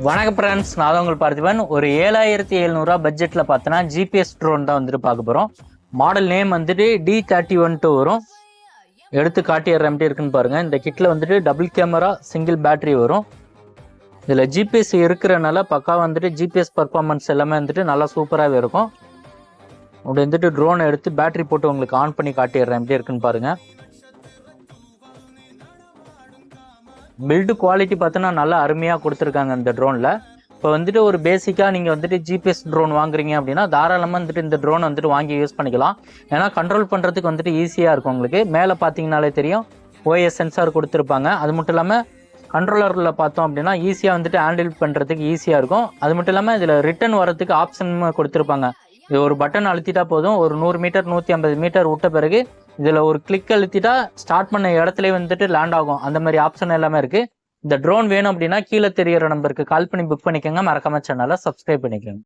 வணக்கம் ஃப்ரெண்ட்ஸ், நான் தான் உங்கள் பார்த்திபன். ஒரு 7700 பட்ஜெட்டில் பார்த்தோன்னா ஜிபிஎஸ் ட்ரோன் தான் வந்துட்டு பார்க்க போகிறோம். மாடல் நேம் வந்துட்டு D31 வரும். எடுத்து காட்டிடுற எப்படி இருக்குன்னு பாருங்கள். இந்த கிட்டில் வந்துட்டு டபுள் கேமரா சிங்கிள் பேட்டரி வரும். இதில் ஜிபிஎஸ் இருக்கிறனால பக்கா வந்துட்டு ஜிபிஎஸ் பர்ஃபார்மன்ஸ் எல்லாமே வந்துட்டு நல்லா சூப்பராகவே இருக்கும். அப்படி வந்துட்டு ட்ரோனை எடுத்து பேட்டரி போட்டு உங்களுக்கு ஆன் பண்ணி காட்டிடுறேன் எப்படி இருக்குன்னு பாருங்கள். பில்டு குவாலிட்டி பார்த்தோன்னா நல்லா அருமையாக கொடுத்துருக்காங்க இந்த ட்ரோனில். இப்போ வந்துட்டு ஒரு பேசிக்காக நீங்கள் வந்துட்டு ஜிபிஎஸ் ட்ரோன் வாங்குறீங்க அப்படின்னா தாராளமாக வந்துட்டு இந்த ட்ரோன் வந்துட்டு வாங்கி யூஸ் பண்ணிக்கலாம். ஏன்னா கண்ட்ரோல் பண்ணுறதுக்கு வந்துட்டு ஈஸியாக இருக்கும். உங்களுக்கு மேலே பார்த்தீங்கனாலே தெரியும் ஓஎஸ் சென்சார் கொடுத்துருப்பாங்க. அது மட்டும் இல்லாமல் கண்ட்ரோலரில் பார்த்தோம் அப்படின்னா ஈஸியாக வந்துட்டு ஹேண்டில் பண்ணுறதுக்கு ஈஸியாக இருக்கும். அது மட்டும் இல்லாமல் இதில் ரிட்டர்ன் வரதுக்கு ஆப்ஷன் கொடுத்துருப்பாங்க. இது ஒரு பட்டன் அழுத்திட்டா போதும். ஒரு 100 மீட்டர் 150 மீட்டர் விட்ட பிறகு இதில் ஒரு கிளிக் அழுத்திட்டா ஸ்டார்ட் பண்ண இடத்துல வந்துட்டு லேண்ட் ஆகும். அந்த மாதிரி ஆப்ஷன் எல்லாமே இருக்குது. இந்த ட்ரோன் வேணும் அப்படின்னா கீழே தெரியிற நம்பருக்கு கால் பண்ணி புக் பண்ணிக்கோங்க. மறக்காம சேனலை சப்ஸ்கிரைப் பண்ணிக்கோங்க.